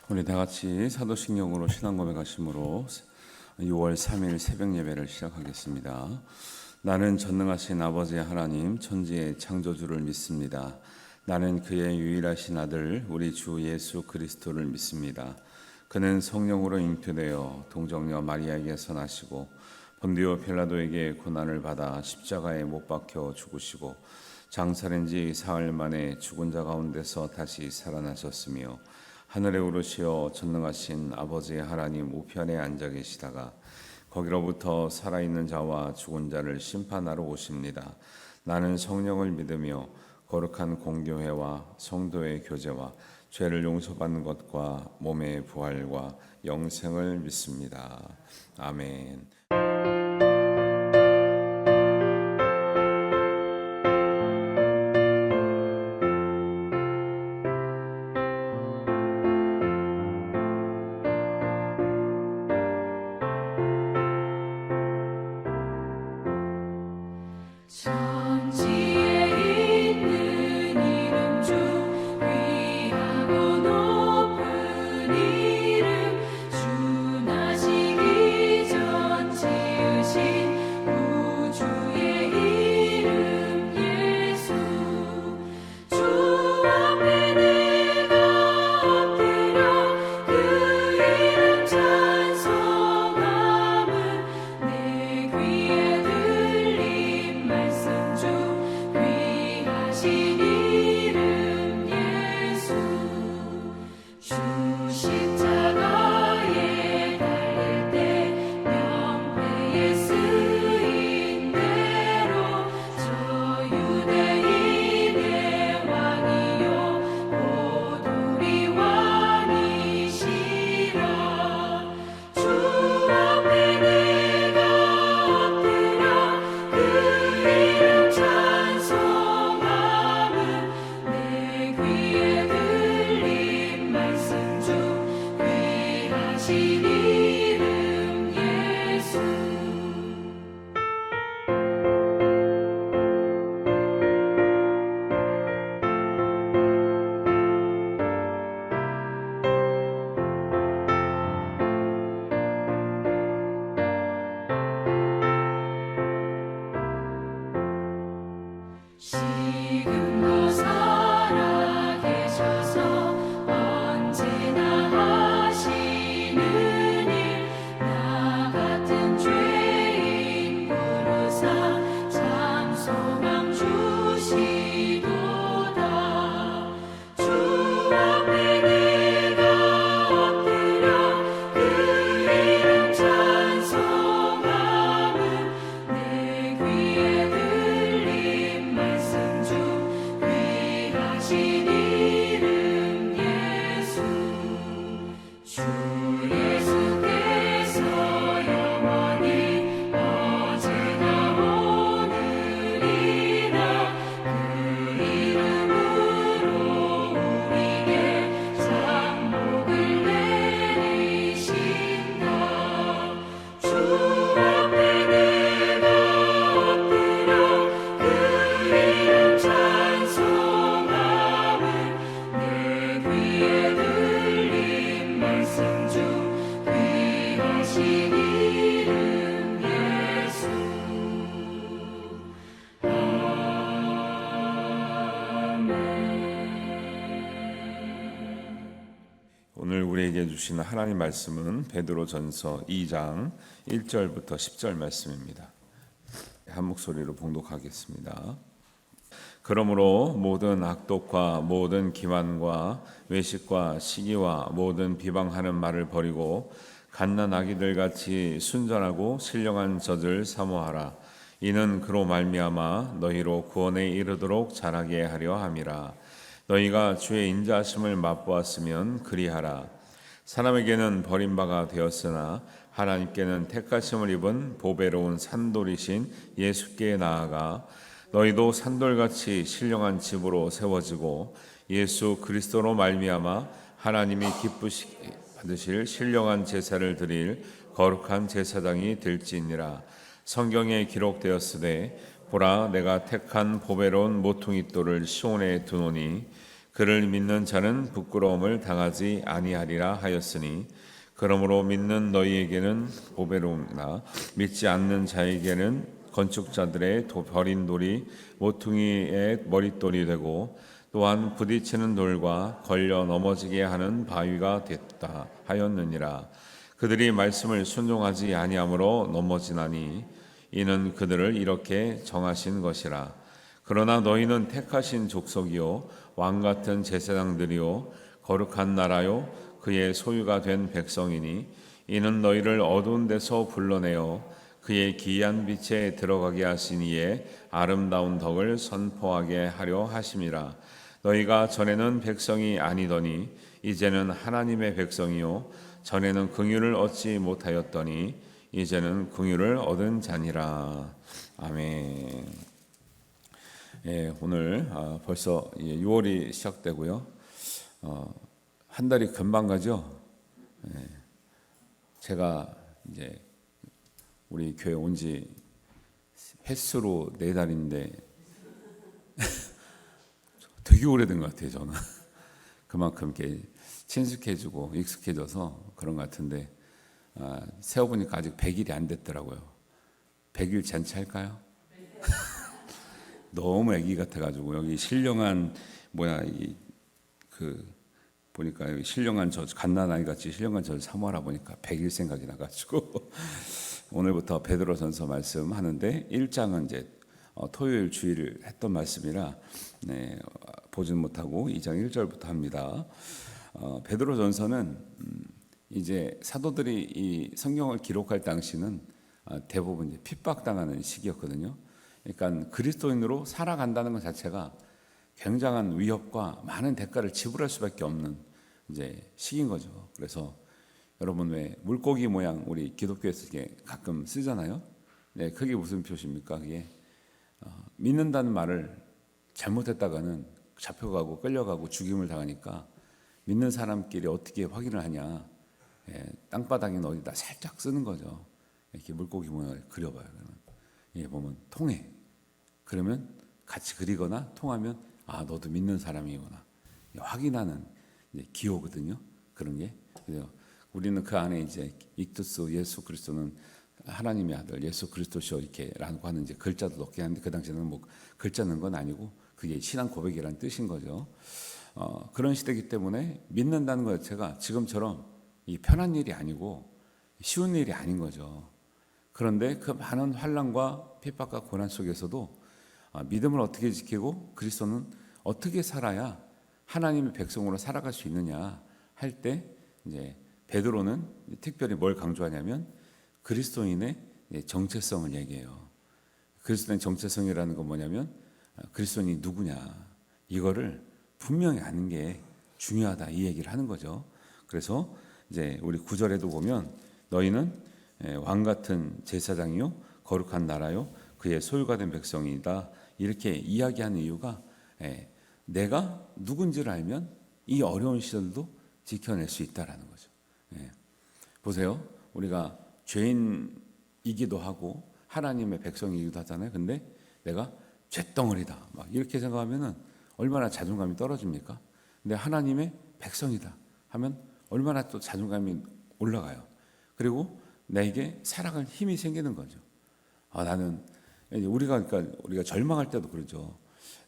우리 다 같이 사도신경으로 신앙 고백하심으로 6월 3일 새벽 예배를 시작하겠습니다. 나는 전능하신 아버지 하나님 천지의 창조주를 믿습니다. 나는 그의 유일하신 아들 우리 주 예수 그리스도를 믿습니다. 그는 성령으로 잉태되어 동정녀 마리아에게서 나시고 본디오 필라도에게 고난을 받아 십자가에 못 박혀 죽으시고 장사된 지 사흘 만에 죽은 자 가운데서 다시 살아나셨으며 하늘에 오르시어 전능하신 아버지 하나님 우편에 앉아 계시다가 거기로부터 살아있는 자와 죽은 자를 심판하러 오십니다. 나는 성령을 믿으며 거룩한 공교회와 성도의 교제와 죄를 용서받는 것과 몸의 부활과 영생을 믿습니다. 아멘. 천지에 있는 이름 중 귀하고 높은 이름 주 나시기 전 지으신 우주의 이름 예수 주 앞에 내가 엎드려 그 이름 찬송함은 내 귀에 들린 말씀 중 귀하신 이름 예수 주 십자가에 달릴 때 명패에 쓰인 대로 저 유대인의 왕이요 곧 우리 왕이시라 주 앞에 내가 엎드려 그 이름 찬송함은 내 귀에 들린 말씀 중 귀하신 이름 예수 지금도 살아계셔서 언제나 하시는 일 나 같은 죄인 부르사 참 소망 주시도다 주 앞에 내가 엎드려 그 이름 찬송함은 내 귀에 들린 말씀 중 귀하신 이름 예수 주 예수께서 영원히 어제나 오늘이나 그 이름으로 우리에게 상복을 내리신다 주 앞에 내가 엎드려 그 이름 찬송함은 내 귀에 들린 말씀 중 귀하신 이름 예수 오늘 우리에게 주시는 하나님 말씀은 베드로전서 2장 1절부터 10절 말씀입니다. 한 목소리로 봉독하겠습니다. 그러므로 모든 악독과 모든 기만과 외식과 시기와 모든 비방하는 말을 버리고 갓난 아기들 같이 순전하고 신령한 젖을 사모하라. 이는 그로 말미암아 너희로 구원에 이르도록 자라게 하려 함이라. 너희가 주의 인자하심을 맛보았으면 그리하라. 사람에게는 버림바가 되었으나 하나님께는 택하심을 입은 보배로운 산돌이신 예수께 나아가 너희도 산돌같이 신령한 집으로 세워지고 예수 그리스도로 말미암아 하나님이 기쁘시게 받으실 신령한 제사를 드릴 거룩한 제사장이 될지니라. 성경에 기록되었으되 보라 내가 택한 보배로운 모퉁이돌을 시온에 두노니 그를 믿는 자는 부끄러움을 당하지 아니하리라 하였으니 그러므로 믿는 너희에게는 보배로우나 믿지 않는 자에게는 건축자들의 버린 돌이 모퉁이의 머릿돌이 되고 또한 부딪히는 돌과 걸려 넘어지게 하는 바위가 됐다 하였느니라. 그들이 말씀을 순종하지 아니함으로 넘어지나니 이는 그들을 이렇게 정하신 것이라. 그러나 너희는 택하신 족속이요 왕 같은 제사장들이요 거룩한 나라요 그의 소유가 된 백성이니 이는 너희를 어두운 데서 불러내어 그의 기이한 빛에 들어가게 하신 이의 아름다운 덕을 선포하게 하려 하심이라. 너희가 전에는 백성이 아니더니 이제는 하나님의 백성이요 전에는 긍휼을 얻지 못하였더니 이제는 긍휼을 얻은 자니라. 아멘. 예, 오늘 벌써 6월이 시작되고요. 한 달이 금방 가죠. 예, 제가 이제 우리 교회 온 지 횟수로 4달인데 되게 오래된 것 같아요. 저는 그만큼 이렇게 친숙해지고 익숙해져서 그런 것 같은데 세어보니까 아직 100일이 안 됐더라고요. 100일 잔치할까요? 너무 아기 같아가지고 여기 신령한 보니까 여기 신령한 저 갓난아이 같이 신령한 저 사모하라 보니까 100일 생각이 나가지고 오늘부터 베드로전서 말씀하는데 1장은 이제 토요일 주일 했던 말씀이라 보진 못하고 2장 1절부터 합니다. 베드로전서는 이제 사도들이 이 성경을 기록할 당시는 대부분 이제 핍박당하는 시기였거든요. 그러니까 그리스도인으로 살아간다는 것 자체가 굉장한 위협과 많은 대가를 지불할 수밖에 없는 이제 시기인 거죠. 그래서 여러분 왜 물고기 모양 우리 기독교에서 이게 가끔 쓰잖아요. 네, 그게 무슨 표시입니까? 그게 믿는다는 말을 잘못했다가는 잡혀가고 끌려가고 죽임을 당하니까 믿는 사람끼리 어떻게 확인을 하냐? 땅바닥에 어디다 살짝 쓰는 거죠. 이렇게 물고기 모양을 그려봐요. 그러면 이게 보면 통해. 그러면 같이 그리거나 통하면 너도 믿는 사람이구나. 확인하는 기호거든요. 그런 게. 그래서 우리는 그 안에 이제 익투스 예수 그리스도는 하나님의 아들 예수 그리스도시오 이렇게라고 하는 이제 글자도 넣게 하는데 그 당시에는 뭐 글자 넣은 건 아니고 그게 신앙 고백이라는 뜻인 거죠. 그런 시대이기 때문에 믿는다는 것 자체가 지금처럼 이 편한 일이 아니고 쉬운 일이 아닌 거죠. 그런데 그 많은 환난과 핍박과 고난 속에서도 믿음을 어떻게 지키고 그리스도는 어떻게 살아야 하나님의 백성으로 살아갈 수 있느냐 할 때 이제 베드로는 특별히 뭘 강조하냐면 그리스도인의 정체성을 얘기해요. 그리스도인의 정체성이라는 건 뭐냐면 그리스도인이 누구냐 이거를 분명히 아는 게 중요하다 이 얘기를 하는 거죠. 그래서 이제 우리 9절에도 보면 너희는 왕 같은 제사장이요 거룩한 나라요 그의 소유가 된 백성이다 이렇게 이야기하는 이유가 내가 누군지를 알면 이 어려운 시절도 지켜낼 수 있다라는 거죠. 보세요. 우리가 죄인이기도 하고 하나님의 백성이기도 하잖아요. 근데 내가 쇳덩어리다 막 이렇게 생각하면은 얼마나 자존감이 떨어집니까? 근데 하나님의 백성이다 하면 얼마나 또 자존감이 올라가요. 그리고 나에게 살아갈 힘이 생기는 거죠. 나는 우리가 절망할 때도 그러죠.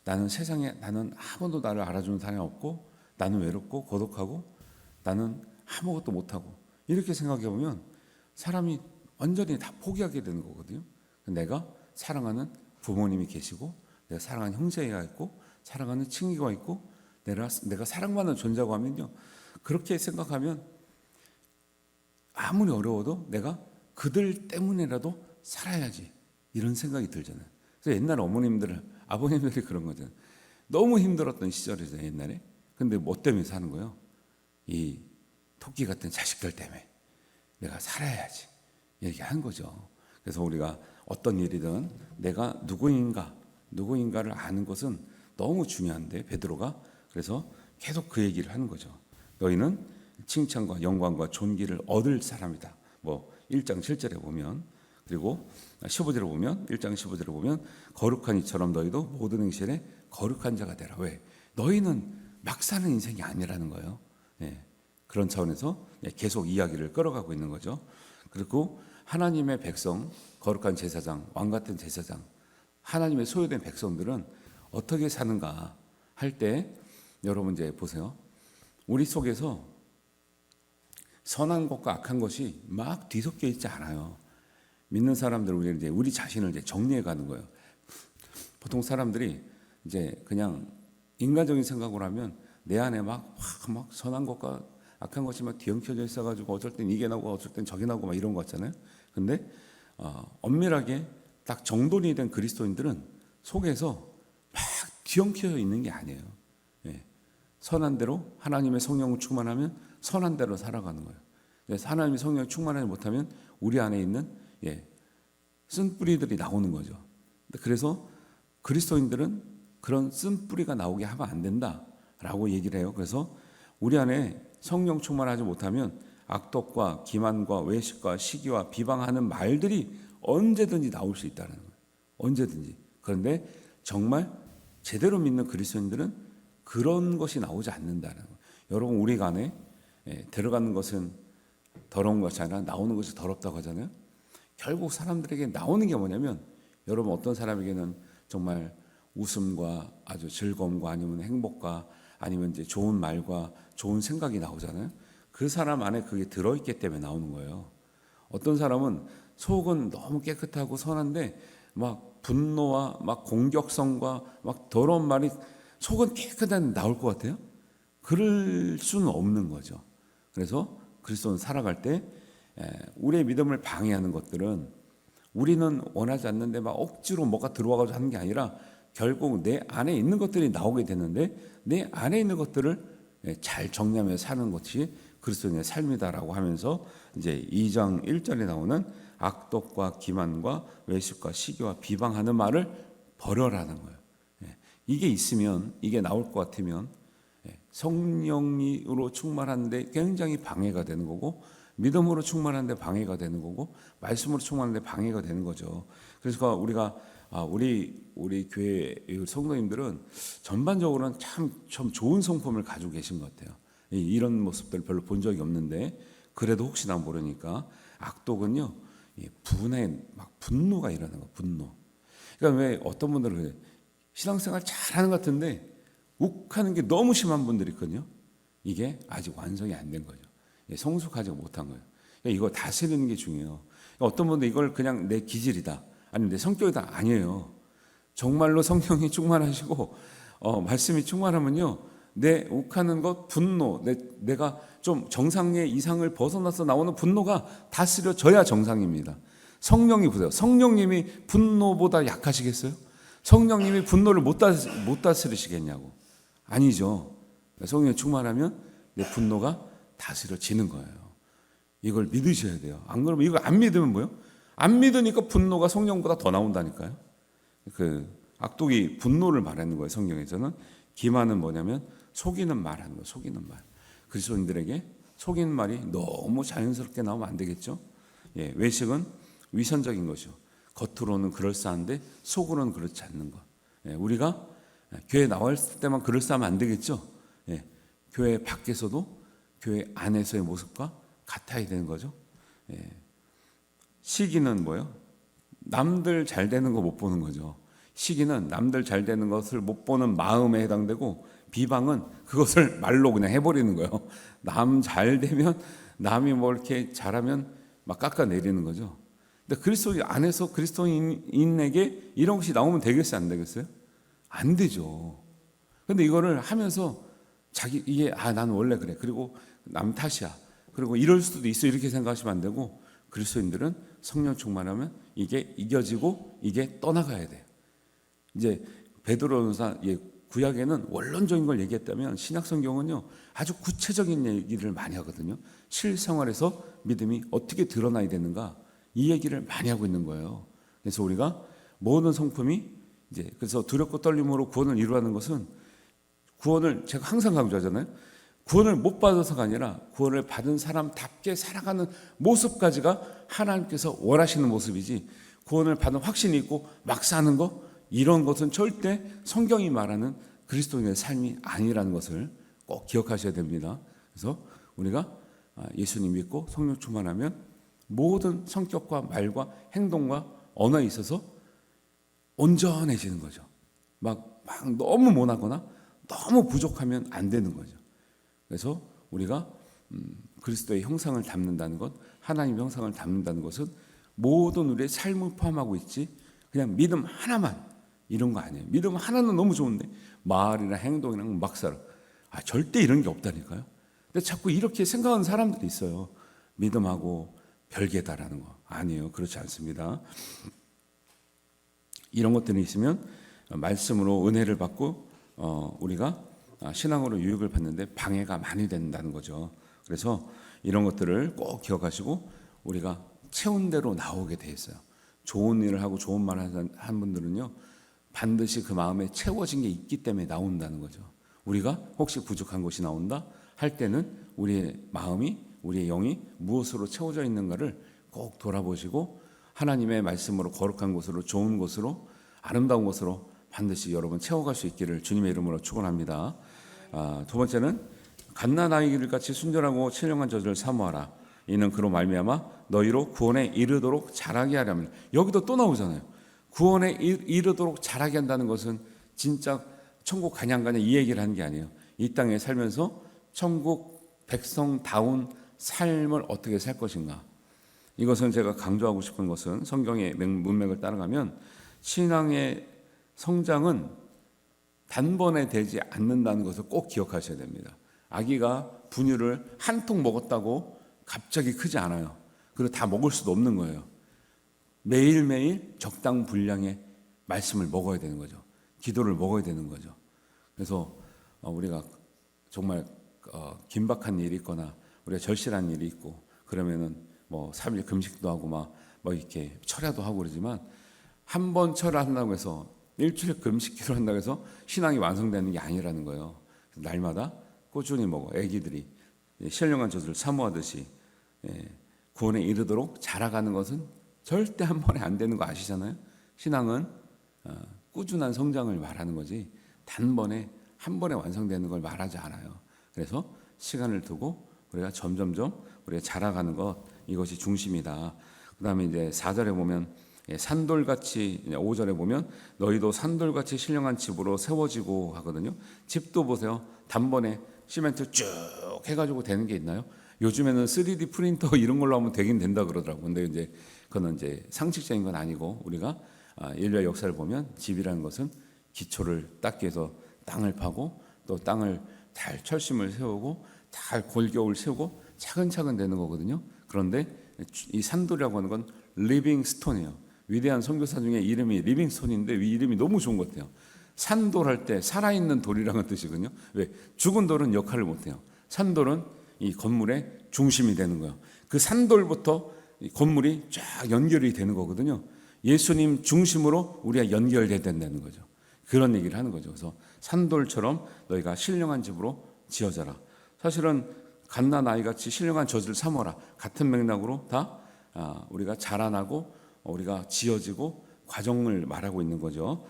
나는 세상에 나는 아무도 나를 알아주는 사람이 없고 나는 외롭고 고독하고 나는 아무것도 못하고 이렇게 생각해 보면 사람이 완전히 다 포기하게 되는 거거든요. 내가 사랑하는 부모님이 계시고 내가 사랑하는 형제가 있고 사랑하는 친구가 있고 내가 사랑받는 존재라고 하면요. 그렇게 생각하면 아무리 어려워도 내가 그들 때문에라도 살아야지 이런 생각이 들잖아요. 그래서 옛날 아버님들이 그런 거잖아요. 너무 힘들었던 시절이죠 옛날에. 근데 뭐 때문에 사는 거예요? 이 토끼 같은 자식들 때문에 내가 살아야지 얘기한 거죠. 그래서 우리가 어떤 일이든 내가 누구인가를 아는 것은 너무 중요한데 베드로가 그래서 계속 그 얘기를 하는 거죠. 너희는 칭찬과 영광과 존귀를 얻을 사람이다. 뭐 1장 7절에 보면 그리고 15절에 보면 1장 15절에 보면 거룩한 이처럼 너희도 모든 행실에 거룩한 자가 되라. 왜? 너희는 막 사는 인생이 아니라는 거예요. 예, 그런 차원에서 계속 이야기를 끌어가고 있는 거죠. 그리고 하나님의 백성, 거룩한 제사장, 왕 같은 제사장, 하나님의 소유된 백성들은 어떻게 사는가 할 때 여러분 이제 보세요. 우리 속에서 선한 것과 악한 것이 막 뒤섞여 있지 않아요. 믿는 사람들 우리 이제 우리 자신을 이제 정리해 가는 거예요. 보통 사람들이 이제 그냥 인간적인 생각으로 하면 내 안에 막 선한 것과 악한 것이 막 뒤엉켜져 있어가지고 어쩔 땐 이게 나고 어쩔 땐 저게 나고 막 이런 거 같잖아요. 근데 엄밀하게 딱 정돈이 된 그리스도인들은 속에서 막 뒤엉켜 있는 게 아니에요. 예. 선한 대로 하나님의 성령을 충만하면 선한 대로 살아가는 거예요. 하나님의 성령을 충만하지 못하면 우리 안에 있는 쓴뿌리들이 나오는 거죠. 그래서 그리스도인들은 그런 쓴뿌리가 나오게 하면 안 된다라고 얘기를 해요. 그래서 우리 안에 성령 충만하지 못하면 악독과 기만과 외식과 시기와 비방하는 말들이 언제든지 나올 수 있다는 거예요. 언제든지. 그런데 정말 제대로 믿는 그리스도인들은 그런 것이 나오지 않는다는 거예요. 여러분 우리 안에 들어가는 것은 더러운 것이 아니라 나오는 것이 더럽다고 하잖아요. 결국 사람들에게 나오는 게 뭐냐면 여러분 어떤 사람에게는 정말 웃음과 아주 즐거움과 아니면 행복과 아니면 이제 좋은 말과 좋은 생각이 나오잖아요. 그 사람 안에 그게 들어있기 때문에 나오는 거예요. 어떤 사람은 속은 너무 깨끗하고 선한데 막 분노와 막 공격성과 막 더러운 말이 속은 깨끗한데 나올 것 같아요? 그럴 수는 없는 거죠. 그래서 그리스도는 살아갈 때 우리의 믿음을 방해하는 것들은 우리는 원하지 않는데 막 억지로 뭐가 들어와가지고 하는 게 아니라 결국 내 안에 있는 것들이 나오게 되는데 내 안에 있는 것들을 잘 정리하며 사는 것이 그리스도인의 삶이다라고 하면서 이제 2장 1절에 나오는 악독과 기만과 외식과 시기와 비방하는 말을 버려라는 거예요. 이게 있으면 이게 나올 것 같으면 성령으로 충만한데 굉장히 방해가 되는 거고 믿음으로 충만한데 방해가 되는 거고 말씀으로 충만한데 방해가 되는 거죠. 그래서 우리가 우리 교회 성도님들은 전반적으로는 참 좋은 성품을 가지고 계신 것 같아요. 이런 모습들 별로 본 적이 없는데 그래도 혹시나 모르니까 악독은요 분에 막 분노가 일어나는 거 분노. 그러니까 왜 어떤 분들은 그래 신앙생활 잘하는 것 같은데 욱하는 게 너무 심한 분들이 있거든요. 이게 아직 완성이 안 된 거죠. 성숙하지 못한 거예요. 그러니까 이거 다스리는 게 중요해요. 그러니까 어떤 분들 이걸 그냥 내 기질이다 아니면 내 성격이다 아니에요. 정말로 성령이 충만하시고 말씀이 충만하면요 내 욱하는 것 분노 내가 좀 정상의 이상을 벗어나서 나오는 분노가 다스려져야 정상입니다. 성령이 보세요. 성령님이 분노보다 약하시겠어요? 성령님이 분노를 못 다스리시겠냐고. 아니죠. 성령이 충만하면 내 분노가 다스려지는 거예요. 이걸 믿으셔야 돼요. 안 그러면 이걸 안 믿으면 뭐예요? 안 믿으니까 분노가 성령보다 더 나온다니까요. 그 악독이 분노를 말하는 거예요. 성경에서는. 기만은 뭐냐면 속이는 말 하는 거예요. 속이는 말. 그리스도인들에게 속이는 말이 너무 자연스럽게 나오면 안 되겠죠. 외식은 위선적인 것이죠. 겉으로는 그럴싸한데 속으로는 그렇지 않는 것. 우리가 교회 나왔을 때만 그럴싸하면 안 되겠죠. 교회 밖에서도 교회 안에서의 모습과 같아야 되는 거죠. 시기는 뭐예요? 남들 잘 되는 거 못 보는 거죠. 시기는 남들 잘 되는 것을 못 보는 마음에 해당되고 비방은 그것을 말로 그냥 해버리는 거예요. 남 잘 되면 남이 뭐 이렇게 잘하면 막 깎아내리는 거죠. 근데 그리스도 안에서 그리스도인에게 이런 것이 나오면 되겠어요? 안 되겠어요? 안 되죠. 근데 이거를 하면서 이게 난 원래 그래. 그리고 남 탓이야. 그리고 이럴 수도 있어. 이렇게 생각하시면 안 되고 그리스도인들은 성령 충만하면 이게 이겨지고 이게 떠나가야 돼요. 이제 베드로전서 구약에는 원론적인 걸 얘기했다면 신약 성경은요 아주 구체적인 얘기를 많이 하거든요. 실생활에서 믿음이 어떻게 드러나야 되는가 이 얘기를 많이 하고 있는 거예요. 그래서 우리가 모든 성품이 이제 그래서 두렵고 떨림으로 구원을 이루라는 것은 구원을 제가 항상 강조하잖아요. 구원을 못 받아서가 아니라 구원을 받은 사람답게 살아가는 모습까지가 하나님께서 원하시는 모습이지 구원을 받은 확신이 있고 막 사는 거 이런 것은 절대 성경이 말하는 그리스도인의 삶이 아니라는 것을 꼭 기억하셔야 됩니다. 그래서 우리가 예수님 믿고 성령 충만하면 모든 성격과 말과 행동과 언어에 있어서 온전해지는 거죠. 막 너무 못하거나 너무 부족하면 안 되는 거죠. 그래서 우리가 그리스도의 형상을 담는다는 것, 하나님의 형상을 담는다는 것은 모든 우리의 삶을 포함하고 있지 그냥 믿음 하나만 이런 거 아니에요. 믿음 하나는 너무 좋은데 말이나 행동이랑 막 살아. 절대 이런 게 없다니까요. 근데 자꾸 이렇게 생각하는 사람들이 있어요. 믿음하고 별개다라는 거. 아니에요. 그렇지 않습니다. 이런 것들이 있으면 말씀으로 은혜를 받고 우리가 신앙으로 유익을 받는데 방해가 많이 된다는 거죠. 그래서 이런 것들을 꼭 기억하시고 우리가 채운 대로 나오게 돼 있어요. 좋은 일을 하고 좋은 말을 한 분들은요, 반드시 그 마음에 채워진 게 있기 때문에 나온다는 거죠. 우리가 혹시 부족한 것이 나온다 할 때는 우리의 마음이, 우리의 영이 무엇으로 채워져 있는가를 꼭 돌아보시고 하나님의 말씀으로 거룩한 곳으로, 좋은 곳으로, 아름다운 곳으로 반드시 여러분 채워갈 수 있기를 주님의 이름으로 축원합니다. 두 번째는 갓난 아이들 같이 순전하고 신령한 저들을 사모하라. 이는 그로 말미암아 너희로 구원에 이르도록 자라게 하려면. 여기도 또 나오잖아요. 구원에 이르도록 자라게 한다는 것은 진짜 천국 가냐 이 얘기를 하는 게 아니에요. 이 땅에 살면서 천국 백성다운 삶을 어떻게 살 것인가. 이것은 제가 강조하고 싶은 것은 성경의 문맥을 따라가면 신앙의 성장은 단번에 되지 않는다는 것을 꼭 기억하셔야 됩니다. 아기가 분유를 한 통 먹었다고 갑자기 크지 않아요. 그리고 다 먹을 수도 없는 거예요. 매일매일 적당 분량의 말씀을 먹어야 되는 거죠. 기도를 먹어야 되는 거죠. 그래서 우리가 정말 긴박한 일이 있거나 우리가 절실한 일이 있고 그러면은 뭐 3일 금식도 하고 막 이렇게 철야도 하고 그러지만 한 번 철야한다고 해서 일주일 금식 기도를 한다고 해서 신앙이 완성되는 게 아니라는 거예요. 날마다 꾸준히 먹어. 애기들이 신령한 저들을 사모하듯이 구원에 이르도록 자라가는 것은 절대 한 번에 안 되는 거 아시잖아요. 신앙은 꾸준한 성장을 말하는 거지 단번에 한 번에 완성되는 걸 말하지 않아요. 그래서 시간을 두고 우리가 점점점 우리가 자라가는 것, 이것이 중심이다. 그 다음에 이제 4절에 보면 산돌같이, 5절에 보면 너희도 산돌같이 신령한 집으로 세워지고 하거든요. 집도 보세요. 단번에 시멘트 쭉 해가지고 되는 게 있나요? 요즘에는 3D 프린터 이런 걸로 하면 되긴 된다 그러더라고요. 근데 이제 그거는 이제 상식적인 건 아니고 우리가 인류의 역사를 보면 집이라는 것은 기초를 닦기 위해서 땅을 파고 또 땅을 잘 철심을 세우고 잘 골격을 세우고 차근차근 되는 거거든요. 그런데 이 산돌이라고 하는 건 리빙 스톤이에요. 위대한 선교사 중에 이름이 리빙 스톤인데 이 이름이 너무 좋은 것 같아요. 산돌 할 때 살아있는 돌이라는 뜻이거든요. 왜? 죽은 돌은 역할을 못해요. 산돌은 이 건물의 중심이 되는 거예요. 그 산돌부터 이 건물이 쫙 연결이 되는 거거든요. 예수님 중심으로 우리가 연결돼야 된다는 거죠. 그런 얘기를 하는 거죠. 그래서 산돌처럼 너희가 신령한 집으로 지어져라. 사실은 갓난 아이같이 신령한 저주를 삼어라. 같은 맥락으로 다 우리가 자라나고 우리가 지어지고 과정을 말하고 있는 거죠.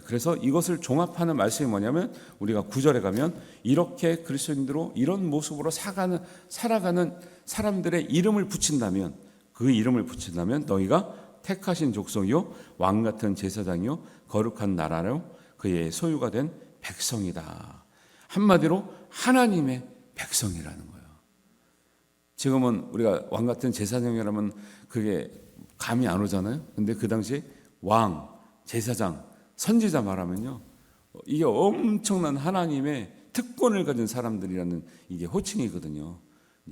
그래서 이것을 종합하는 말씀이 뭐냐면 우리가 9절에 가면 이렇게 그리스도인으로 이런 모습으로 살아가는 사람들의 이름을 붙인다면, 그 이름을 붙인다면 너희가 택하신 족속이요 왕 같은 제사장이요 거룩한 나라로 그의 소유가 된 백성이다. 한마디로 하나님의 백성이라는 거예요. 지금은 우리가 왕 같은 제사장이라면 그게 감이 안 오잖아요. 근데 그 당시에 왕, 제사장, 선지자 말하면요, 이게 엄청난 하나님의 특권을 가진 사람들이라는 이게 호칭이거든요.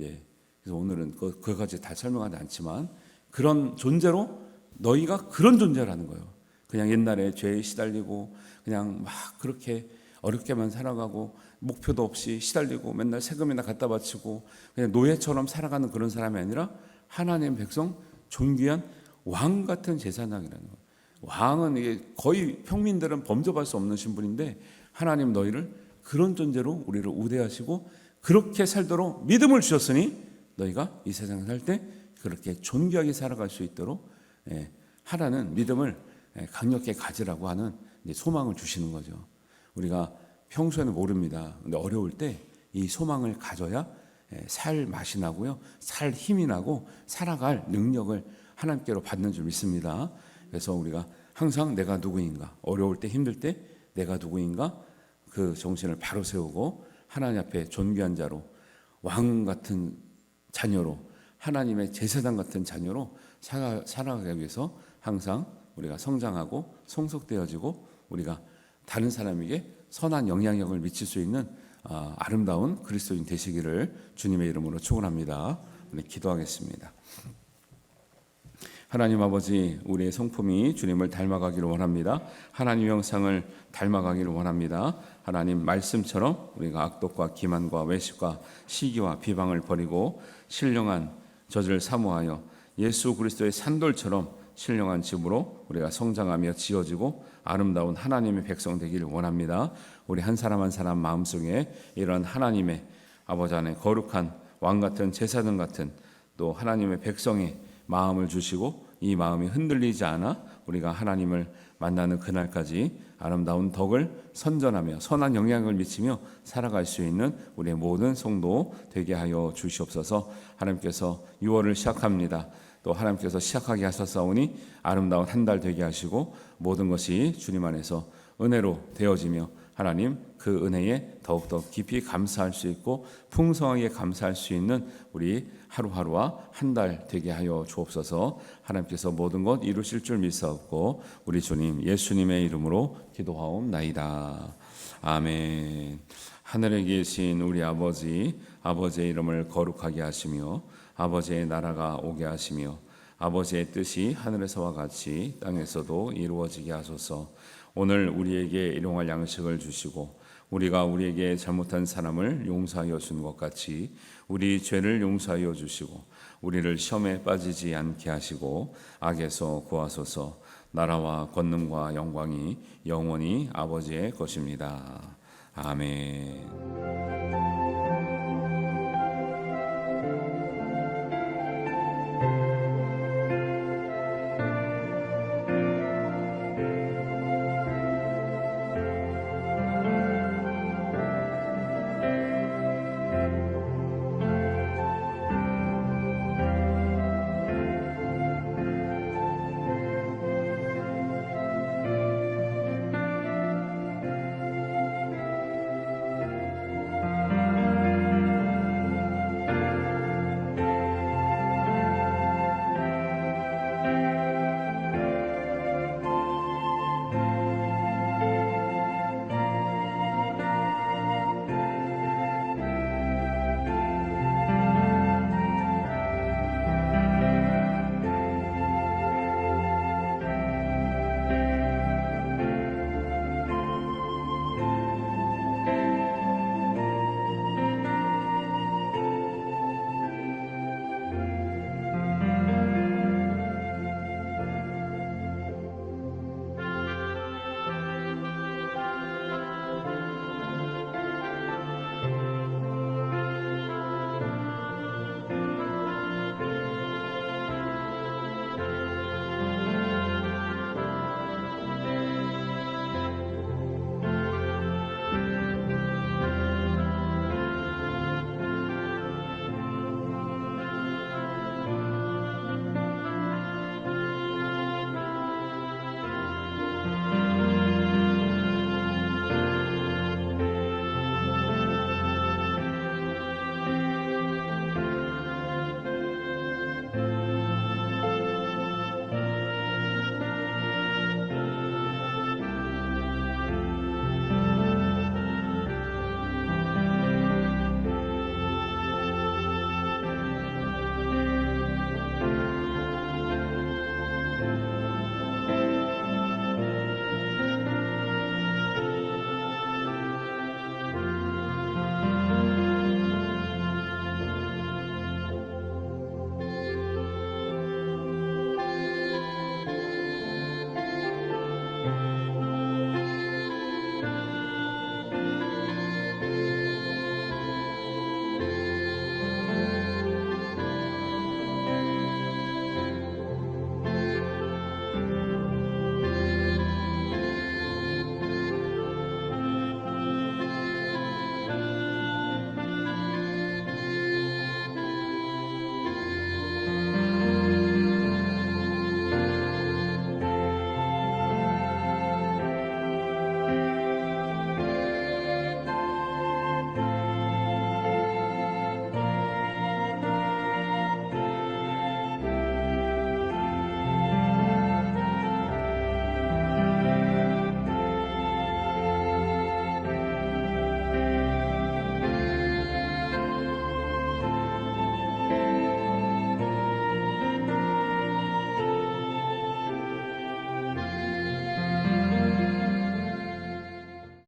예. 그래서 오늘은 그것까지 다 설명하지 않지만 그런 존재로 너희가 그런 존재라는 거예요. 그냥 옛날에 죄에 시달리고 그냥 막 그렇게 어렵게만 살아가고 목표도 없이 시달리고 맨날 세금이나 갖다 바치고 그냥 노예처럼 살아가는 그런 사람이 아니라 하나님 백성, 존귀한 왕 같은 제사장이라는 거예요. 왕은 이게 거의 평민들은 범접할 수 없는 신분인데 하나님 너희를 그런 존재로 우리를 우대하시고 그렇게 살도록 믿음을 주셨으니 너희가 이 세상에 살 때 그렇게 존귀하게 살아갈 수 있도록 하라는 믿음을 강력하게 가지라고 하는 소망을 주시는 거죠. 우리가 평소에는 모릅니다. 근데 어려울 때 이 소망을 가져야 살 맛이 나고요, 살 힘이 나고 살아갈 능력을 하나님께로 받는 줄 믿습니다. 그래서 우리가 항상 내가 누구인가, 어려울 때 힘들 때 내가 누구인가 그 정신을 바로 세우고 하나님 앞에 존귀한 자로, 왕 같은 자녀로, 하나님의 제사장 같은 자녀로 살아가기 위해서 항상 우리가 성장하고 성숙되어지고 우리가 다른 사람에게 선한 영향력을 미칠 수 있는 아름다운 그리스도인 되시기를 주님의 이름으로 축원합니다. 우리 기도하겠습니다. 하나님 아버지, 우리의 성품이 주님을 닮아가기를 원합니다. 하나님의 형상을 닮아가기를 원합니다. 하나님 말씀처럼 우리가 악독과 기만과 외식과 시기와 비방을 버리고 신령한 젖을 사모하여 예수 그리스도의 산돌처럼 신령한 집으로 우리가 성장하며 지어지고 아름다운 하나님의 백성 되기를 원합니다. 우리 한 사람 한 사람 마음속에 이런 하나님의 아버지 안에 거룩한 왕 같은 제사장 같은 또 하나님의 백성의 마음을 주시고 이 마음이 흔들리지 않아 우리가 하나님을 만나는 그날까지 아름다운 덕을 선전하며 선한 영향을 미치며 살아갈 수 있는 우리의 모든 성도 되게 하여 주시옵소서. 하나님께서 6월을 시작합니다. 또 하나님께서 시작하게 하셨사오니 아름다운 한 달 되게 하시고 모든 것이 주님 안에서 은혜로 되어지며 하나님 그 은혜에 더욱더 깊이 감사할 수 있고 풍성하게 감사할 수 있는 우리 하루하루와 한 달 되게 하여 주옵소서. 하나님께서 모든 것 이루실 줄 믿사옵고 우리 주님 예수님의 이름으로 기도하옵나이다. 아멘. 하늘에 계신 우리 아버지, 아버지의 이름을 거룩하게 하시며 아버지의 나라가 오게 하시며 아버지의 뜻이 하늘에서와 같이 땅에서도 이루어지게 하소서. 오늘 우리에게 일용할 양식을 주시고 우리가 우리에게 잘못한 사람을 용서하여 준 것 같이 우리 죄를 용서하여 주시고 우리를 시험에 빠지지 않게 하시고 악에서 구하소서. 나라와 권능과 영광이 영원히 아버지의 것입니다. 아멘.